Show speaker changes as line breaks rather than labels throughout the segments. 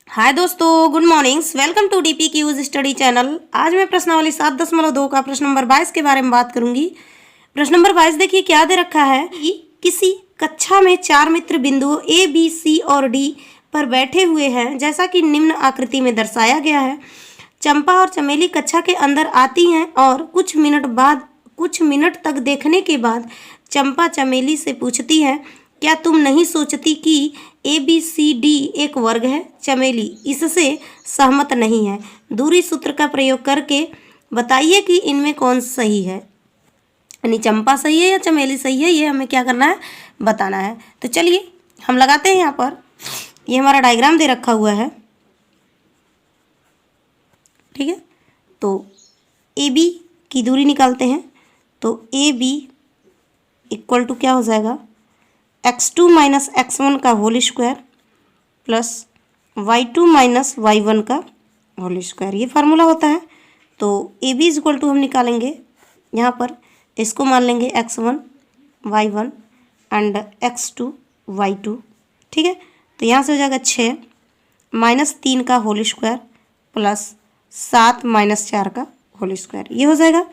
हाय दोस्तों, good mornings. Welcome to DP क्यूज study channel. आज मैं प्रश्नावली 7.2 का प्रश्न नंबर 22 के बारे में बात करूंगी। प्रश्न नंबर 22 देखिए क्या दे रखा है कि किसी कक्षा में 4 मित्र बिंदुओं ए बी सी और डी पर बैठे हुए हैं, जैसा कि निम्न आकृति में दर्शाया गया है। चंपा और चमेली कक्षा के अंदर आती हैं और कुछ मिनट तक देखने के बाद चंपा चमेली से पूछती है, क्या तुम नहीं सोचती कि ए बी सी डी एक वर्ग है? चमेली इससे सहमत नहीं है। दूरी सूत्र का प्रयोग करके बताइए कि इनमें कौन सही है। यानी चंपा सही है या चमेली सही है, ये हमें क्या करना है, बताना है। तो चलिए हम लगाते हैं यहाँ पर। ये हमारा डायग्राम दे रखा हुआ है, ठीक है। तो ए बी की दूरी निकालते हैं। तो ए बी इक्वल टू क्या हो जाएगा, x2 माइनस x1 का whole square plus y2 minus y1 का होल स्क्वायर, ये फार्मूला होता है। तो A B is equal to हम निकालेंगे यहाँ पर, इसको मान लेंगे x1 y1 and x2 y2, ठीक है। तो यहाँ से हो जाएगा 6 माइनस 3 का होल स्क्वायर प्लस 7 माइनस 4 का होल स्क्वायर, ये हो जाएगा।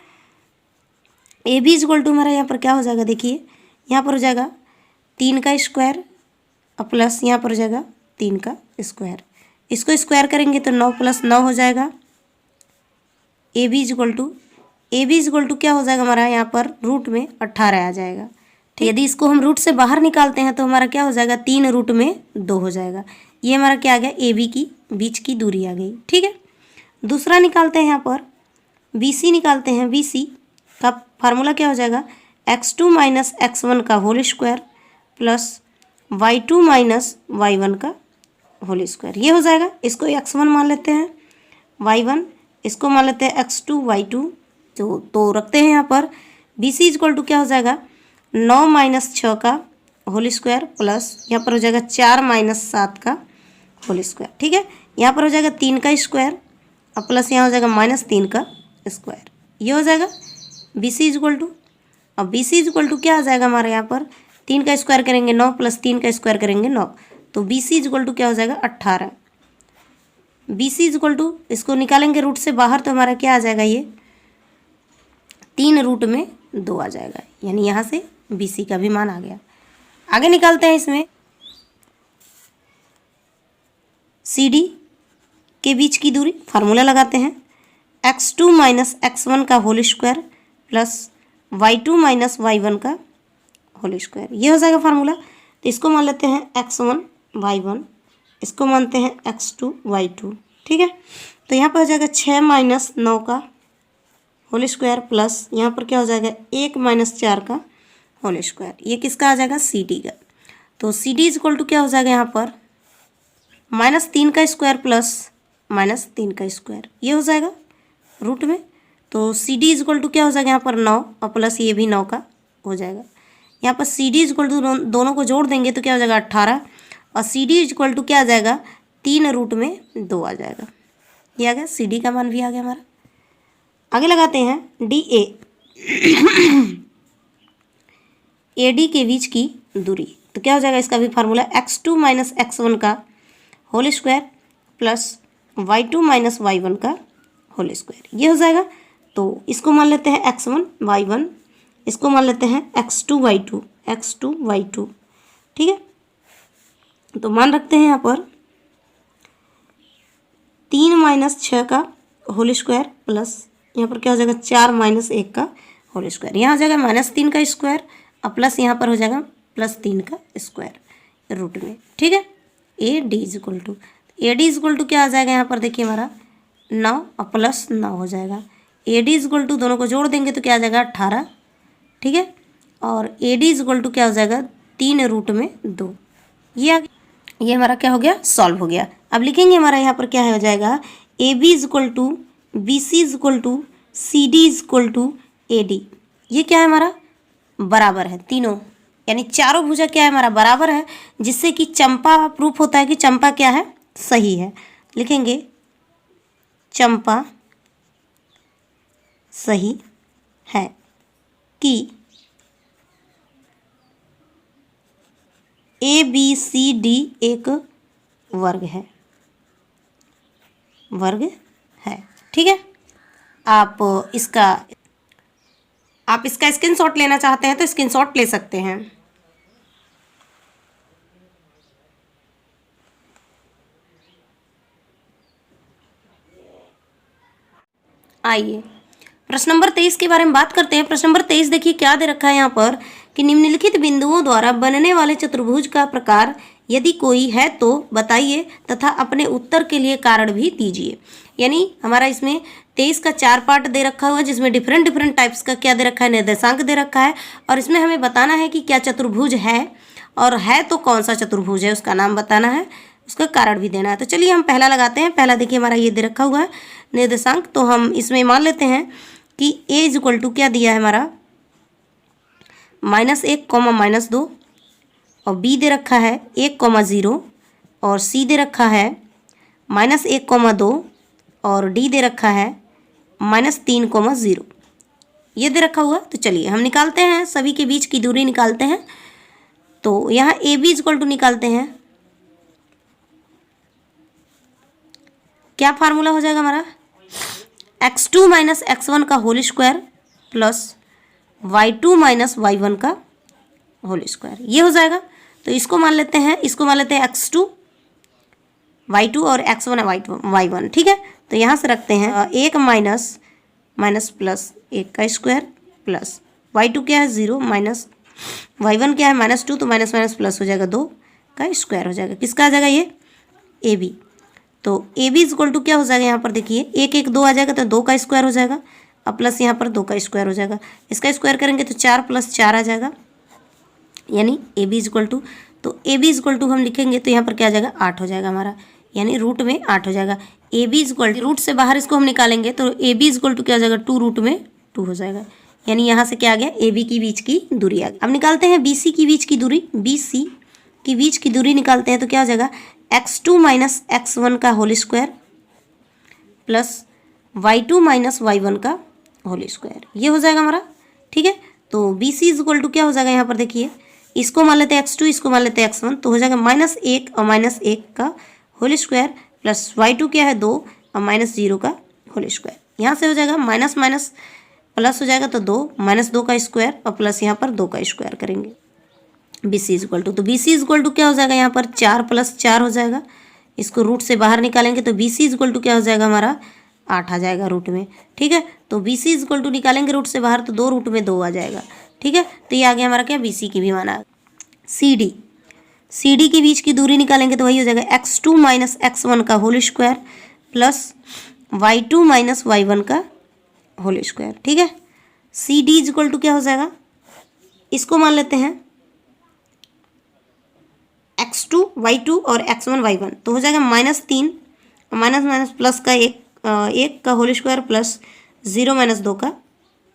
A B is equal to हमारा यहाँ पर क्या हो जाएगा, देखिए यहाँ पर हो जाएगा 3 का स्क्वायर और प्लस यहाँ पर हो जाएगा 3 का स्क्वायर। इसको स्क्वायर करेंगे तो 9 प्लस 9 हो जाएगा। A B is equal to क्या हो जाएगा हमारा यहाँ पर, रूट में 18 आ जाएगा। ठीक, यदि इसको हम रूट से बाहर निकालते हैं तो हमारा क्या हो जाएगा, 3 रूट में 2 हो जाएगा। ये हमारा क्या आ गया, ए बी की बीच की दूरी आ गई, ठीक है। दूसरा निकालते हैं यहाँ पर, बी सी निकालते हैं। बी सी का फार्मूला क्या हो जाएगा, x2 माइनस x1 का whole square plus y2 minus y1 का होल स्क्वायर, ये हो जाएगा। इसको x1 मान लेते हैं, y1 इसको मान लेते हैं x2 y2। तो रखते हैं यहाँ पर बी सी इक्वल टू क्या हो जाएगा, 9 माइनस 6 का होल स्क्वायर प्लस यहाँ पर हो जाएगा 4 माइनस 7 का होल स्क्वायर, ठीक है। यहाँ पर हो जाएगा 3 का स्क्वायर और प्लस यहाँ हो जाएगा माइनस 3 का स्क्वायर, ये हो जाएगा बी सी इक्वल टू। अब बी सी इक्वल टू क्या आ जाएगा हमारे यहाँ पर, 3 का स्क्वायर करेंगे 9 प्लस 3 का स्क्वायर करेंगे 9, तो बी सी इक्वल टू क्या हो जाएगा 18। बी सी इक्वल टू इसको निकालेंगे रूट से बाहर तो हमारा क्या आ जाएगा, ये 3 रूट में 2 आ जाएगा, यानी यहाँ से बी सी का भी मान आ गया। आगे निकालते हैं इसमें सी डी के बीच की दूरी, फार्मूला लगाते हैं x2 माइनस x1 का whole square plus y2 minus y1 का होल स्क्वायर, ये हो जाएगा फार्मूला। तो इसको मान लेते हैं x1 y1, इसको मानते हैं x2 y2, ठीक है। तो यहाँ पर हो जाएगा 6 माइनस 9 का होल स्क्वायर प्लस यहाँ पर क्या हो जाएगा 1 माइनस 4 का होल स्क्वायर, ये किसका आ जाएगा, सी डी का। तो C D is equal to क्या हो जाएगा यहाँ पर, माइनस 3 का स्क्वायर प्लस माइनस 3 का स्क्वायर, ये हो जाएगा रूट में। तो C D is equal to क्या हो जाएगा यहाँ पर 9 और प्लस ये भी 9 का हो जाएगा। यहाँ पर C D is equal to दोनों को जोड़ देंगे तो क्या हो जाएगा 18 और C D is equal to क्या आ जाएगा, 3 रूट में 2 आ जाएगा, ये आ गया। सी डी का मान भी आ गया हमारा। आगे लगाते हैं डी ए ए डी के बीच की दूरी, तो क्या हो जाएगा, इसका भी फार्मूला x2 माइनस x1 का whole square plus y2 minus y1 का होल स्क्वायर, ये हो जाएगा। तो इसको मान लेते हैं x1 y1, इसको मान लेते हैं x2 y2, ठीक है। तो मान रखते हैं यहाँ पर 3 माइनस 6 का होल स्क्वायर प्लस यहाँ पर क्या हो जाएगा 4 माइनस 1 का होल स्क्वायर, यहाँ आ जाएगा माइनस 3 का स्क्वायर और प्लस यहाँ पर हो जाएगा प्लस 3 का स्क्वायर रूट में, ठीक है। A D is equal to, A D is equal to क्या आ जाएगा यहाँ पर, देखिए हमारा 9 और प्लस 9 हो जाएगा। A D is equal to दोनों को जोड़ देंगे तो क्या आ जाएगा 18, ठीक है। और A D is equal to क्या हो जाएगा 3 रूट में 2, ये आ गया। ये हमारा क्या हो गया, सॉल्व हो गया। अब लिखेंगे हमारा यहाँ पर क्या हो जाएगा, A B is equal to B C is equal to C D is equal to A D, ये क्या है हमारा, बराबर है तीनों, यानी चारों भुजा क्या है हमारा बराबर है, जिससे कि चंपा प्रूफ होता है कि चंपा क्या है, सही है। लिखेंगे चंपा सही है कि ए बी सी डी एक वर्ग है। वर्ग है। ठीक है, आप इसका स्क्रीनशॉट लेना चाहते हैं तो स्क्रीनशॉट ले सकते हैं। आइए प्रश्न नंबर 23 के बारे में बात करते हैं। प्रश्न नंबर 23 देखिए क्या दे रखा है यहाँ पर कि निम्नलिखित बिंदुओं द्वारा बनने वाले चतुर्भुज का प्रकार यदि कोई है तो बताइए तथा अपने उत्तर के लिए कारण भी दीजिए। यानी हमारा इसमें 23 का 4 पार्ट दे रखा हुआ है जिसमें डिफरेंट टाइप्स का क्या दे रखा है, निर्देशांक दे रखा है, और इसमें हमें बताना है कि क्या चतुर्भुज है और है तो कौन सा चतुर्भुज है, उसका नाम बताना है, उसका कारण भी देना है। तो चलिए हम पहला लगाते हैं। पहला देखिए हमारा ये दे रखा हुआ है निर्देशांक, तो हम इसमें मान लेते हैं कि a इज इक्वल टू क्या दिया है हमारा -1, -2, और b दे रखा है 1, 0, और c दे रखा है -1, 2, और d दे रखा है -3, 0। ये दे रखा हुआ। तो चलिए हम निकालते हैं, सभी के बीच की दूरी निकालते हैं। तो यहाँ A B is equal to निकालते हैं। क्या फार्मूला हो जाएगा हमारा, x2 - x1 का whole square plus y2 - y1 का होल स्क्वायर, ये हो जाएगा। तो इसको मान लेते हैं, x2 y2 और x1 y1। ठीक है, तो यहाँ से रखते हैं 1 माइनस प्लस 1 का स्क्वायर प्लस y2 क्या है 0 माइनस y1 क्या है -2, तो माइनस माइनस प्लस हो जाएगा 2 का स्क्वायर हो जाएगा। किसका आ जाएगा ये, ए बी। तो A B is equal to क्या हो जाएगा, यहाँ पर देखिए 1 1 2 आ जाएगा, तो 2 का स्क्वायर हो जाएगा, अब प्लस यहाँ पर 2 का स्क्वायर हो जाएगा। इसका स्क्वायर करेंगे तो 4 + 4 आ जाएगा, यानी A B is equal to, तो A B is equal to हम लिखेंगे तो यहाँ पर क्या आ जाएगा 8 हो जाएगा हमारा, यानी रूट में 8 हो जाएगा। A B is equal to root से बाहर इसको हम निकालेंगे तो A B is equal to क्या हो जाएगा 2 रूट में 2 हो जाएगा, यानी यहाँ से क्या आ गया ए बी की बीच की दूरी आ गई। अब निकालते हैं बी सी की बीच की दूरी, बी सी की बीच की दूरी निकालते हैं तो क्या हो जाएगा x2 - x1 का whole square plus y2 - y1 का होल स्क्वायर, ये हो जाएगा हमारा। ठीक है, तो B C is equal to क्या हो जाएगा, यहाँ पर देखिए इसको मान लेते हैं x2, इसको मान लेते हैं x1, तो हो जाएगा -1 और -1 का होल स्क्वायर प्लस y2 क्या है 2 और -0 का होल स्क्वायर। यहाँ से हो जाएगा माइनस माइनस प्लस हो जाएगा तो 2 -2 का स्क्वायर और प्लस यहाँ पर 2 का स्क्वायर करेंगे। B C is equal to, तो B C is equal to क्या हो जाएगा यहाँ पर 4 + 4 हो जाएगा, इसको रूट से बाहर निकालेंगे तो B C is equal to क्या हो जाएगा हमारा 8 आ जाएगा रूट में। ठीक है, तो B C is equal to निकालेंगे रूट से बाहर तो 2 रूट में 2 आ जाएगा। ठीक है, तो ये आ गया हमारा क्या बी सी की भी माना। सी डी के बीच की दूरी निकालेंगे तो वही हो जाएगा x2 - x1 का whole square plus y2 - y1 का होल स्क्वायर। ठीक है, C D is equal to क्या हो जाएगा, इसको मान लेते हैं x2 y2 और x1 y1, तो हो जाएगा -3 माइनस माइनस प्लस का 1 का होल स्क्वायर प्लस 0 - 2 का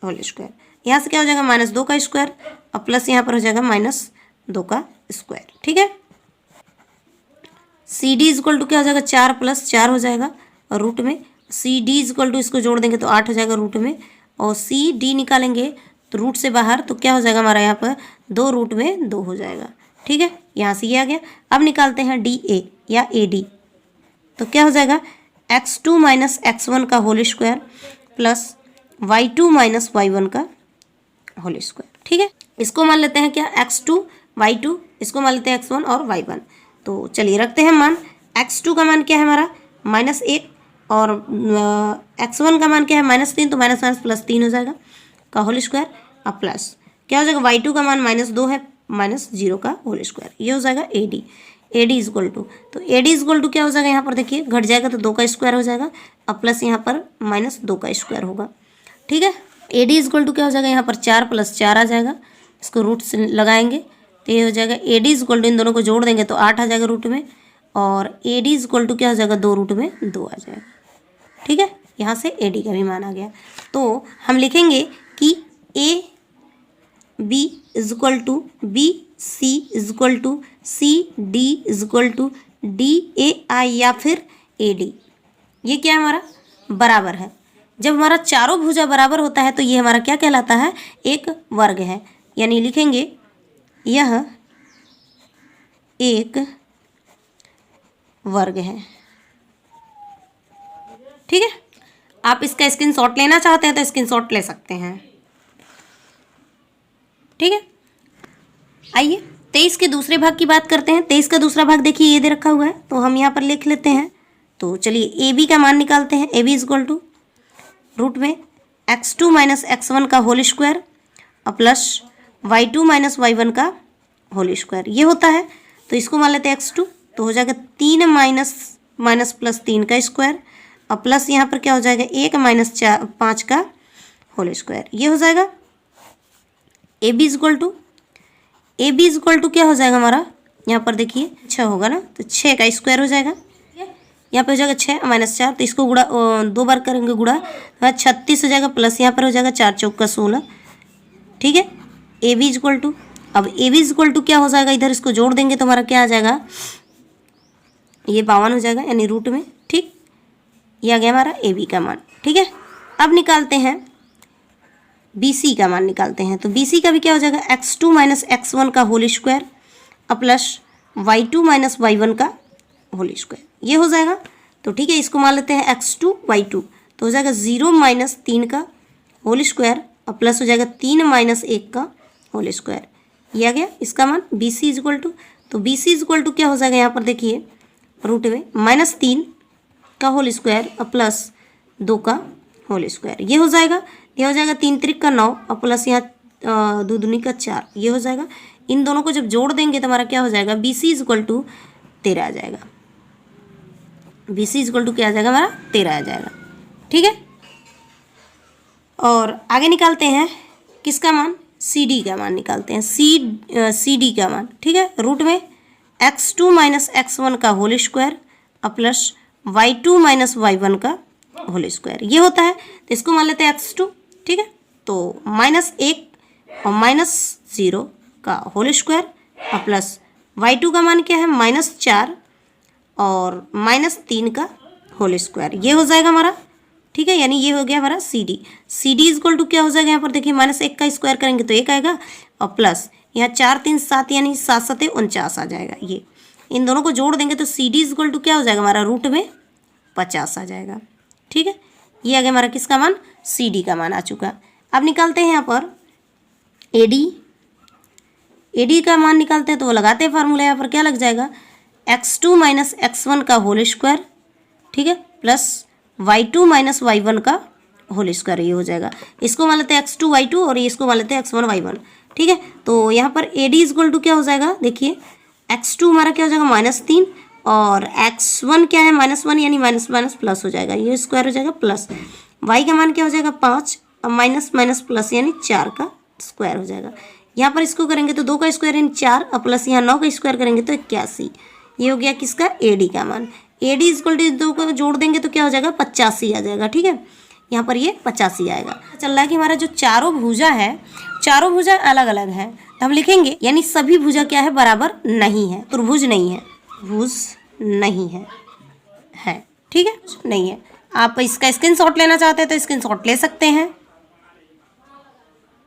होल स्क्वायर। यहाँ से क्या हो जाएगा -2 का स्क्वायर और प्लस यहाँ पर हो जाएगा -2 का स्क्वायर। ठीक है, C D is equal to क्या हो जाएगा 4 + 4 हो जाएगा और रूट में C D is equal to इसको जोड़ देंगे तो 8 हो जाएगा रूट में, और सी डी निकालेंगे तो रूट से बाहर तो क्या हो जाएगा हमारा यहाँ पर 2 रूट में 2 हो जाएगा। ठीक है, यहाँ से ये आ गया। अब निकालते हैं डी ए या ए डी, तो क्या हो जाएगा x2 - x1 का whole square plus y2 - y1 का होल स्क्वायर। ठीक है, इसको मान लेते हैं क्या x2 y2, इसको मान लेते हैं x1 और y1। तो चलिए रखते हैं मान, x2 का मान क्या है हमारा -1 और x1 का मान क्या है -3, तो माइनस माइनस प्लस 3 हो जाएगा का होल स्क्वायर और प्लस क्या हो जाएगा y2 का मान -2 है -0 का होल स्क्वायर, ये हो जाएगा A D is equal to, तो A D is equal to क्या हो जाएगा यहाँ पर देखिए घट जाएगा तो 2 का स्क्वायर हो जाएगा और प्लस यहाँ पर -2 का स्क्वायर होगा। ठीक है, A D is equal to क्या हो जाएगा यहाँ पर 4 + 4 आ जाएगा, इसको रूट से लगाएंगे तो ये हो जाएगा A D is equal to, इन दोनों को जोड़ देंगे तो 8 आ जाएगा रूट में, और A D is equal to क्या हो जाएगा 2 रूट में 2 आ जाएगा। ठीक है, यहाँ से ए डी का भी मान आ गया। तो हम लिखेंगे कि A B is equal to B C is equal to C D is equal to D A I या फिर ए डी। ये क्या है हमारा बराबर है। जब हमारा चारों भुजा बराबर होता है तो ये हमारा क्या कहलाता है, एक वर्ग है। यानी लिखेंगे यह एक वर्ग है। ठीक है, आप इसका स्क्रीनशॉट लेना चाहते हैं तो स्क्रीनशॉट ले सकते हैं। ठीक है, आइए 23 के दूसरे भाग की बात करते हैं। 23 का दूसरा भाग देखिए ये दे रखा हुआ है, तो हम यहाँ पर लिख लेते हैं। तो चलिए ए बी का मान निकालते हैं। A B is equal to root में x2 माइनस x1 का whole square plus y2 minus y1 का होल स्क्वायर, ये होता है। तो इसको मान लेते हैं x2, तो हो जाएगा 3 माइनस प्लस 3 का स्क्वायर और प्लस यहाँ पर क्या हो जाएगा 1 माइनस 5 का होल स्क्वायर, ये हो जाएगा। A B is equal to क्या हो जाएगा हमारा, यहाँ पर देखिए 6 होगा ना, तो 6 का स्क्वायर हो जाएगा। यहाँ पे हो जाएगा 6 माइनस 4, तो इसको गुड़ा 2 बार करेंगे गुड़ा, 36 हो जाएगा, प्लस यहाँ पर हो जाएगा 4 चौक का 16। ठीक है, A B is equal to, अब A B is equal to क्या हो जाएगा, इधर इसको जोड़ देंगे तो हमारा क्या आ जाएगा, ये 52 हो जाएगा, यानी रूट में। ठीक, ये आ गया हमारा ए बी का मान। ठीक है, अब निकालते हैं बी सी का मान निकालते हैं। तो बी सी का भी क्या हो जाएगा, x2 माइनस x1 का whole square plus y2 minus y1 का होल स्क्वायर, ये हो जाएगा। तो ठीक है, इसको मान लेते हैं x2 y2, तो हो जाएगा 0 माइनस 3 का होल स्क्वायर और प्लस हो जाएगा 3 माइनस 1 का होल स्क्वायर, ये आ गया इसका मान B C is equal to. तो B C is equal to क्या हो जाएगा, यहाँ पर देखिए रूट में -3 का होल स्क्वायर और प्लस 2 का होल स्क्वायर, ये हो जाएगा। ये हो जाएगा 3 त्रिक का 9 और प्लस यहाँ 2 दूनी का 4, ये हो जाएगा। इन दोनों को जब जोड़ देंगे तो हमारा क्या हो जाएगा, B C is equal to 13 आ जाएगा। B C is equal to क्या आ जाएगा हमारा, 13 आ जाएगा। ठीक है, और आगे निकालते हैं किसका मान, सी डी का मान निकालते हैं। सी डी का मान, ठीक है, रूट में x2 माइनस x1 का होल स्क्वायर और प्लस y2 माइनस y1 का होल स्क्वायर, ये होता है। तो इसको मान लेते हैं x2। ठीक है, तो -1 और -0 का होल स्क्वायर और प्लस y2 का मान क्या है, -4 और -3 का होल स्क्वायर, ये हो जाएगा हमारा। ठीक है, यानी ये हो गया हमारा C D. C D is equal to क्या हो जाएगा, यहाँ पर देखिए -1 का स्क्वायर करेंगे तो 1 आएगा और प्लस यहाँ 4 3 7 यानी 7 7 49 आ जाएगा। ये इन दोनों को जोड़ देंगे तो C D is equal to क्या हो जाएगा हमारा, रूट में 50 आ जाएगा। ठीक है, ये आ गया हमारा किसका मान, सी डी का मान आ चुका। अब निकालते हैं यहाँ पर ए डी। ए डी का मान निकालते हैं तो वो लगाते हैं फार्मूला, यहाँ पर क्या लग जाएगा, x2 माइनस x1 का होल स्क्वायर, ठीक है, प्लस y2 माइनस y1 का होल स्क्वायर, ये हो जाएगा। इसको मान लेते हैं x2 y2 और इसको मान लेते हैं x1 y1। ठीक है, तो यहाँ पर A D is equal to क्या हो जाएगा, देखिए x2 हमारा क्या हो जाएगा -3 और x1 क्या है -1 यानी माइनस माइनस प्लस हो जाएगा, ये स्क्वायर हो जाएगा प्लस y का मान क्या हो जाएगा 5 और माइनस माइनस प्लस यानी 4 का स्क्वायर हो जाएगा। यहाँ पर इसको करेंगे तो 2 का स्क्वायर यानी 4 और प्लस यहाँ 9 का स्क्वायर करेंगे तो 81, ये हो गया किसका, ए डी का मान। ए डी इक्वल टू 2 को जोड़ देंगे तो क्या हो जाएगा 85 आ जाएगा। ठीक है, यहाँ पर ये 85 आएगा। चल रहा है कि हमारा जो चारों भुजा है, चारों भुजा अलग अलग है, तो हम लिखेंगे यानी सभी भुजा क्या है, बराबर नहीं है, त्रिभुज नहीं है, भुज नहीं है, ठीक है, नहीं है। आप इसका स्क्रीनशॉट लेना चाहते हैं तो स्क्रीनशॉट ले सकते हैं।